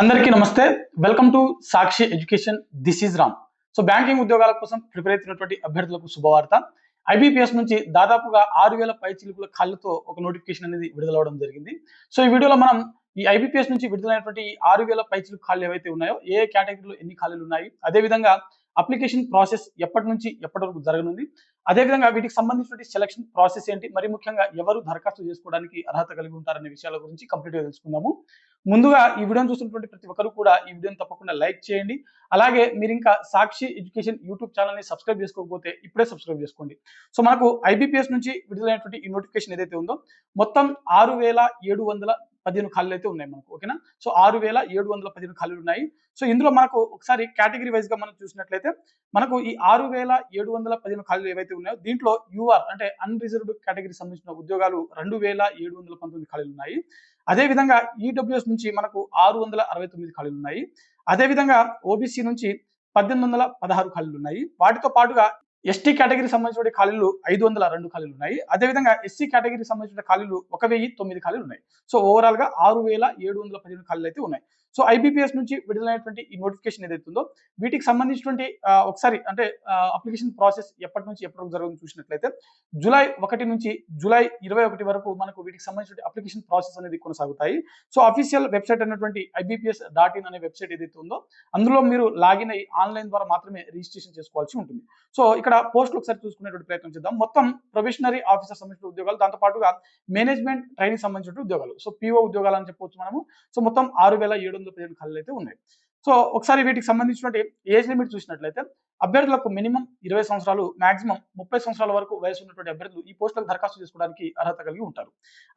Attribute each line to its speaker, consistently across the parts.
Speaker 1: అందరికీ నమస్తే. Welcome to Sakshi education. This is Ram. So banking ఉద్యోగాల కోసం ప్రిపేర్ అవుతున్నటువంటి అభ్యర్థులకు శుభవార్త. ఐబీపీఎస్ నుంచి దాదాపుగా 6,000 పైచిలుకుల ఖాళీలతో ఒక నోటిఫికేషన్ అనేది విడుదలవడం జరిగింది. సో ఈ వీడియోలో మనం ఈ ఐబీపీఎస్ నుంచి విడుదలైనటువంటి 6,000 పైచిలుకు ఖాళీలు ఏవైతే ఉన్నాయో ఏ కేటగిరీలో ఎన్ని ఖాళీలు ఉన్నాయి, అదేవిధంగా అప్లికేషన్ ప్రాసెస్ ఎప్పటి నుంచి ఎప్పటి వరకు జరగనుంది, అదేవిధంగా వీటికి సంబంధించిన సెలక్షన్ ప్రాసెస్ ఏంటి, మరి ముఖ్యంగా ఎవరు దరఖాస్తు చేసుకోవడానికి అర్హత కలిగి ఉంటారనే విషయాల గురించి కంప్లీట్గా తెలుసుకుందాము. ముందుగా ఈ వీడియోని చూస్తున్నటువంటి ప్రతి ఒక్కరు కూడా ఈ వీడియోని తప్పకుండా లైక్ చేయండి. అలాగే మీరు ఇంకా సాక్షి ఎడ్యుకేషన్ యూట్యూబ్ ఛానల్ని సబ్స్క్రైబ్ చేసుకోకపోతే ఇప్పుడే సబ్స్క్రైబ్ చేసుకోండి. సో మనకు ఐబీపీఎస్ నుంచి విడుదలైనటువంటి ఈ నోటిఫికేషన్ ఏదైతే ఉందో మొత్తం 6,715 ఖాళీలు అయితే ఉన్నాయి మనకు. ఓకేనా? సో 6,715 ఖాళీలు ఉన్నాయి. సో ఇందులో మనకు ఒకసారి కేటగిరీ వైజ్ గా మనం చూసినట్లయితే మనకు ఈ 6,715 ఖాళీలు ఏవైతే ఉన్నాయో దీంట్లో యూఆర్ అంటే అన్రిజర్వ్డ్ కేటగిరీ సంబంధించిన ఉద్యోగాలు 2,719 ఖాళీలు ఉన్నాయి. అదేవిధంగా ఈడబ్ల్యూఎస్ నుంచి మనకు 669 ఖాళీలు ఉన్నాయి. అదేవిధంగా ఓబీసీ నుంచి 1,816 ఖాళీలు ఉన్నాయి. వాటితో పాటుగా ఎస్టీ కేటగిరీ సంబంధించిన ఖాళీలు 502 ఖాళీలు ఉన్నాయి. అదేవిధంగా ఎస్సీ కేటగిరీ సంబంధించిన ఖాళీలు 1,009 ఖాళీలు ఉన్నాయి. సో ఓవరాల్ గా 6,715 ఖాళీలు అయితే ఉన్నాయి. సో ఐబీపీఎస్ నుంచి విడుదలైనటువంటి ఈ నోటిఫికేషన్ ఏదైతే ఉందో వీటికి సంబంధించినటువంటి ఒకసారి అంటే అప్లికేషన్ ప్రాసెస్ ఎప్పటి నుంచి ఎప్పటి వరకు జరుగుతుందో చూసినట్లయితే జూలై 1 నుంచి జూలై 21 వరకు మనకు వీటికి సంబంధించిన అప్లికేషన్ ప్రాసెస్ అనేది కొనసాగుతాయి. సో అఫీషియల్ వెబ్సైట్ అయినటువంటి IBPS.in అనే వెబ్సైట్ ఏదైతే ఉందో అందులో మీరు లాగిన్ అయ్యి ఆన్లైన్ ద్వారా మాత్రమే రిజిస్ట్రేషన్ చేసుకోవాల్సి ఉంటుంది. సో ఇక్కడ పోస్టులు ఒకసారి చూసుకునేటువంటి ప్రయత్నం చేద్దాం. మొత్తం ప్రొబేషనరీ ఆఫీసర్ సంబంధించిన ఉద్యోగాలు, దాంతో పాటుగా మేనేజ్మెంట్ ట్రైనింగ్ సంబంధించిన ఉద్యోగాలు, సో PO ఉద్యోగాలు అని చెప్పవచ్చు మనము. సో మొత్తం 6,715 ఖాళీలు అయితే ఉన్నాయి. సో ఒకసారి వీటికి సంబంధించినటువంటి ఏజ్ లిమిట్ చూసినట్లయితే అభ్యర్థులకు మినిమం 20 సంవత్సరాలు, మాక్సిమం 30 సంవత్సరాల వరకు వయసు ఉన్నటువంటి అభ్యర్థులు ఈ పోస్టులకు దరఖాస్తు చేసుకోవడానికి అర్హత కలిగి ఉంటారు.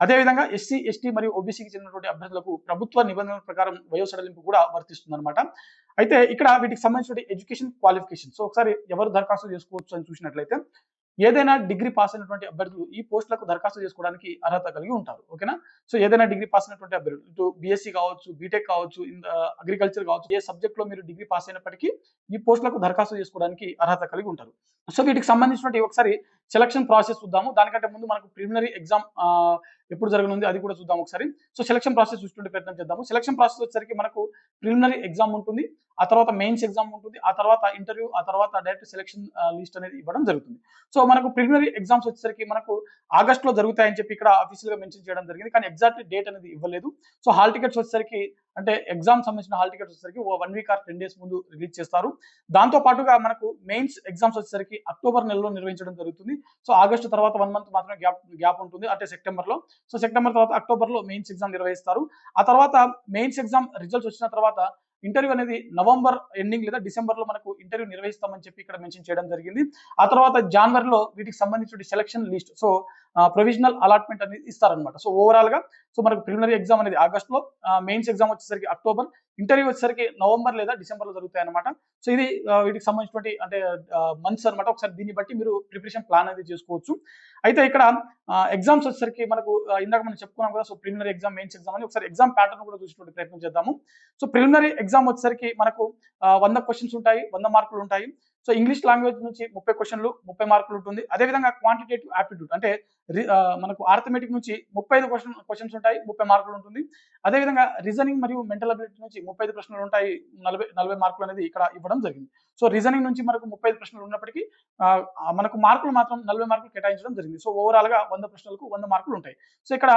Speaker 1: అదేవిధంగా SC, ST మరియు OBCకి చెందినటువంటి అభ్యర్థులకు ప్రభుత్వ నిబంధనల ప్రకారం వయో సడలింపు కూడా వర్తిస్తుంది అనమాట. అయితే ఇక్కడ వీటికి సంబంధించిన ఎడ్యుకేషన్ క్వాలిఫికేషన్, సో ఒకసారి ఎవరు దరఖాస్తు చేసుకోవచ్చు అని చూసినట్లయితే ఏదైనా డిగ్రీ పాస్ అయినటువంటి అభ్యర్థులు ఈ పోస్టులకు దరఖాస్తు చేసుకోవడానికి అర్హత కలిగి ఉంటారు. ఓకేనా? సో ఏదైనా డిగ్రీ పాస్ అయినటువంటి అభ్యర్థులు ఇటు BSc కావచ్చు, బీటెక్ కావచ్చు, అగ్రికల్చర్ కావచ్చు, ఏ సబ్జెక్ట్ లో మీరు డిగ్రీ పాస్ అయినప్పటికీ ఈ పోస్టులకు దరఖాస్తు చేసుకోవడానికి అర్హత కలిగి ఉంటారు. సో వీటికి సంబంధించినటువంటి ఒకసారి సెలక్షన్ ప్రాసెస్ చూద్దాము. దానికంటే ముందు మనకు ప్రిలిమినరీ ఎగ్జామ్ ఎప్పుడు జరగనుంది అది కూడా చూద్దాం ఒకసారి. సో సెలక్షన్ ప్రాసెస్ చూసుకుంటే ప్రయత్నం చేద్దాము. సెలక్షన్ ప్రాసెస్ వచ్చేసరికి మనకు ప్రిలిమినరీ ఎగ్జామ్ ఉంటుంది, ఆ తర్వాత మెయిన్స్ ఎగ్జామ్ ఉంటుంది, ఆ తర్వాత ఇంటర్వ్యూ, ఆ తర్వాత డైరెక్ట్ సెలక్షన్ లిస్ట్ అనేది ఇవ్వడం జరుగుతుంది. సో మనకు ప్రిలిమినరీ ఎగ్జామ్స్ వచ్చేసరికి మనకు ఆగస్టులో జరుగుతాయని చెప్పి ఇక్కడ అఫీషియల్ గా మెన్షన్ చేయడం జరిగింది, కానీ ఎగ్జాక్ట్ డేట్ అనేది ఇవ్వలేదు. సో హాల్ టికెట్స్ వచ్చేసరికి అంటే ఎగ్జామ్ సంబంధించిన హాల్ టికెట్స్ వచ్చేసరికి 1 వీక్ ఆర్ 10 డేస్ ముందు రిలీజ్ చేస్తారు. దాంతో పాటుగా మనకు మెయిన్స్ ఎగ్జామ్స్ వచ్చేసరికి అక్టోబర్ నెలలో నిర్వహించడం జరుగుతుంది. సో ఆగస్టు తర్వాత 1 మంత్ మాత్రమే గ్యాప్ ఉంటుంది, అంటే సెప్టెంబర్ లో. సో సెప్టెంబర్ తర్వాత అక్టోబర్ లో మెయిన్స్ ఎగ్జామ్ నిర్వహిస్తారు. ఆ తర్వాత మెయిన్స్ ఎగ్జామ్ రిజల్ట్స్ వచ్చిన తర్వాత ఇంటర్వ్యూ అనేది నవంబర్ ఎండింగ్ లేదా డిసెంబర్ లో మనకు ఇంటర్వ్యూ నిర్వహిస్తామని చెప్పి ఇక్కడ మెన్షన్ చేయడం జరిగింది. ఆ తర్వాత జనవరిలో వీటికి సంబంధించిన selection list, so provisional allotment అనేది ఇస్తారనమాట. సో ఓవరాల్ గా సో మనకు ప్రిలిమినరీ ఎగ్జామ్ అనేది ఆగస్ట్ లో, మెయిన్స్ ఎగ్జామ్ వచ్చేసరికి అక్టోబర్, ఇంటర్వ్యూ వచ్చేసరికి నవంబర్ లేదా డిసెంబర్ లో జరుగుతాయి అనమాట. సో ఇది వీటికి సంబంధించినటువంటి అంటే మంత్స్ అనమాట. ఒకసారి దీన్ని బట్టి మీరు ప్రిపరేషన్ ప్లాన్ అనేది చేసుకోవచ్చు. అయితే ఇక్కడ ఎగ్జామ్స్ వచ్చేసరికి మనకు ఇందాక మనం చెప్పుకున్నాం కదా, so preliminary exam, mains exam అని ఒకసారి ఎగ్జామ్ ప్యాటర్న్ కూడా చూసేటువంటి ప్రయత్నం చేద్దాము. సో ప్రిలిమినరీ ఎగ్జామ్ వచ్చేసరికి మనకు 100 క్వశ్చన్స్ ఉంటాయి, 100 మార్కులు ఉంటాయి. సో ఇంగ్లీష్ లాంగ్వేజ్ నుంచి 30 క్వశ్చన్లు, 30 మార్కులు ఉంటుంది. అదేవిధంగా క్వాంటిటేటివ్ ఆప్టిట్యూడ్ అంటే మనకు ఆర్థమెటిక్ నుంచి 35 క్వశ్చన్స్ ఉంటాయి, 30 మార్కులు ఉంటుంది. అదేవిధంగా రీజనింగ్ మరియు మెంటల్ అబిలిటీ నుంచి 35 ప్రశ్నలు ఉంటాయి, 40 మార్కులు అనేది ఇక్కడ ఇవ్వడం జరిగింది. సో రీజనింగ్ నుంచి మనకు 35 ప్రశ్నలు ఉన్నప్పటికీ మనకు మార్కులు మాత్రం 40 మార్కులు కేటాయించడం జరిగింది. సో ఓవరాల్ గా 100 ప్రశ్నలకు 100 మార్కులు ఉంటాయి. సో ఇక్కడ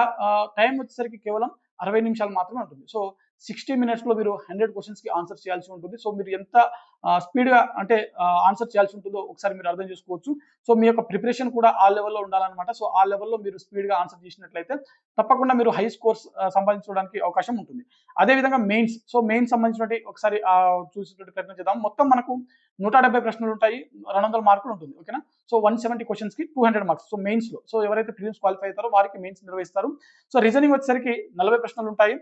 Speaker 1: టైం వచ్చేసరికి కేవలం 60 నిమిషాలు మాత్రమే ఉంటుంది. సో 60 minutes లో మీరు 100 క్వశ్చన్స్ కి ఆన్సర్ చేయాల్సి ఉంటుంది. సో మీరు ఎంత స్పీడ్ గా అంటే ఆన్సర్ చేయాల్సి ఉంటుందో ఒకసారి మీరు అర్థం చేసుకోవచ్చు. సో మీ యొక్క ప్రిపరేషన్ కూడా ఆ లెవెల్లో ఉండాలన్నమాట. సో ఆ లెవెల్లో మీరు స్పీడ్ గా ఆన్సర్ చేసినట్లయితే తప్పకుండా మీరు హై స్కోర్స్ సంపాదించడానికి అవకాశం ఉంటుంది. అదేవిధంగా మెయిన్స్, సో మెయిన్స్ సంబంధించినటువంటి ఒకసారి చూసేటువంటి ప్రయత్నం చేద్దాం. మొత్తం మనకు 170 ప్రశ్నలు ఉంటాయి, 200 మార్కులు ఉంటుంది. ఓకేనా? సో 170 క్వశ్చన్స్ కి 200 మార్క్స్. సో మెయిన్స్ లో సో ఎవరైతే ప్రిలిమ్స్ క్వాలిఫై అవుతారో వారికి మెయిన్స్ నిర్వహిస్తారు. సో రీజనింగ్ వచ్చేసరికి 40 ప్రశ్నలు ఉంటాయి,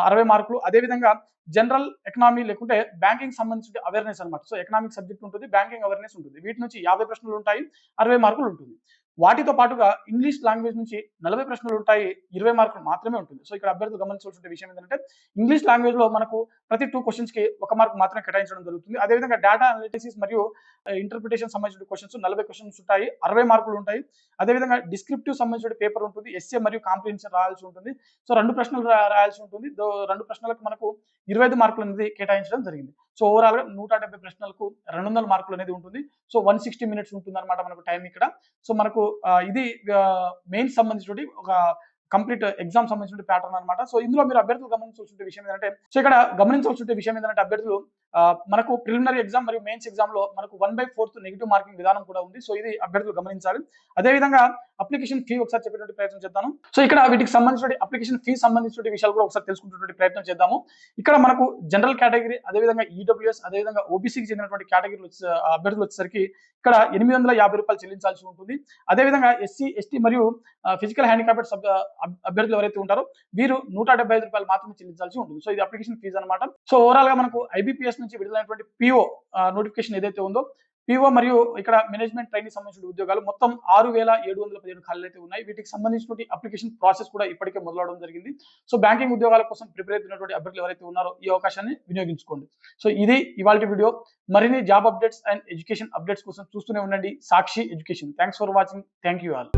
Speaker 1: 60 మార్కులు. అదేవిధంగా జనరల్ ఎకనామీ లేకుంటే బ్యాంకింగ్ సంబంధించిన అవేర్నెస్ అనమాట. సో ఎకనామిక్ సబ్జెక్ట్ ఉంటుంది, బ్యాంకింగ్ అవేర్నెస్ ఉంటుంది. వీటి నుంచి 50 ప్రశ్నలు ఉంటాయి, 60 మార్కులు ఉంటుంది. వాటితో పాటుగా ఇంగ్లీష్ లాంగ్వేజ్ నుంచి 40 ప్రశ్నలు ఉంటాయి, 20 మార్కులు మాత్రమే ఉంటుంది. సో ఇక్కడ అభ్యర్థులు గమనించాల్సిన విషయం ఏంటంటే ఇంగ్లీష్ లాంగ్వేజ్ లో మనకు ప్రతి 2 క్వశ్చన్స్ కి 1 మార్క్ మాత్రమే కేటాయించడం జరుగుతుంది. అదేవిధంగా డేటా అనాలిసిస్ మరియు ఇంటర్ప్రిటేషన్ సంబంధించిన క్వశ్చన్స్ 40 క్వశ్చన్స్ ఉంటాయి, 60 మార్కులు ఉంటాయి. అదేవిధంగా డిస్క్రిప్టివ్ సంబంధించిన పేపర్ ఉంటుంది, ఎస్ఏ మరియు కాంప్రిహెన్షన్ రాయాల్సి ఉంటుంది. సో 2 ప్రశ్నలు రాయాల్సి ఉంటుంది. 2 ప్రశ్నలకు మనకు 25 మార్కులు అనేది కేటాయించడం జరిగింది. సో ఓవరాల్ గా 170 ప్రశ్నలకు 200 మార్కులు అనేది ఉంటుంది. సో 160 మినిట్స్ ఉంటుంది అనమాట మనకు టైం ఇక్కడ. సో మనకు ఇది మెయిన్స్ సంబంధించి ఒక కంప్లీట్ ఎగ్జామ్ సంబంధించిన ప్యాటర్న్ అనమాట. సో ఇందులో మీరు అభ్యర్థులు గమనించాల్సిన విషయం ఏంటంటే, సో ఇక్కడ గమనించాల్సిన విషయం ఏంటంటే అభ్యర్థులు మనకు ప్రిలిమినరీ ఎగ్జామ్ మరియు మెయిన్స్ ఎగ్జామ్ లో మనకు 1/4 నెగిటివ్ మార్కింగ్ విధానం కూడా ఉంది. సో ఇది అభ్యర్థులు గమనించాలి. అదేవిధంగా అప్లికేషన్ ఫీ ఒకసారి చెప్పేటువంటి ప్రయత్నం చేద్దాము. సో ఇక్కడ వీటికి సంబంధించిన అప్లికేషన్ ఫీ సంబంధించిన విషయాలు కూడా ఒకసారి తెలుసుకునేటువంటి ప్రయత్నం చేద్దాము. ఇక్కడ మనకు జనరల్ కేటగిరీ, అదేవిధంగా ఈడబ్ల్యూఎస్, అదేవిధంగా ఓబీసీకి చెందినటువంటి కేటగిరీలు అభ్యర్థులు వచ్చేసరికి ఇక్కడ 850 రూపాయలు చెల్లించాల్సి ఉంటుంది. అదేవిధంగా ఎస్సీ, ఎస్టీ మరియు ఫిజికల్ హ్యాండిక్యాప్డ్ అభ్యర్థులు ఎవరైతే ఉంటారో వీరు 175 రూపాయలు మాత్రమే చెల్లించాల్సి ఉంటుంది. సో ఇది అప్లికేషన్ ఫీజు అనమాట. సో ఓవరాల్ గా మనకు ఐబీపీఎస్ నుంచి విడుదలైనటువంటి పిఓ నోటిఫికేషన్ ఏదైతే ఉందో, పిఓ మరియు ఇక్కడ మేనేజ్మెంట్ ట్రైనింగ్ సంబంధించిన ఉద్యోగాలు మొత్తం 6717 ఖాళీలు అయితే ఉన్నాయి. వీటికి సంబంధించినటువంటి అప్లికేషన్ ప్రాసెస్ కూడా ఇప్పటికే మొదలవడం జరిగింది. సో బ్యాంకింగ్ ఉద్యోగాల కోసం ప్రిపేర్ అవుతున్నటువంటి అభ్యర్థులు ఎవరైతే ఉన్నారో ఈ అవకాశాన్ని వినియోగించుకోండి. సో ఇది ఇవాల్టి వీడియో. మరిన్ని job updates and education updates కోసం చూస్తూనే ఉండండి Sakshi education. Thanks for watching. Thank you all.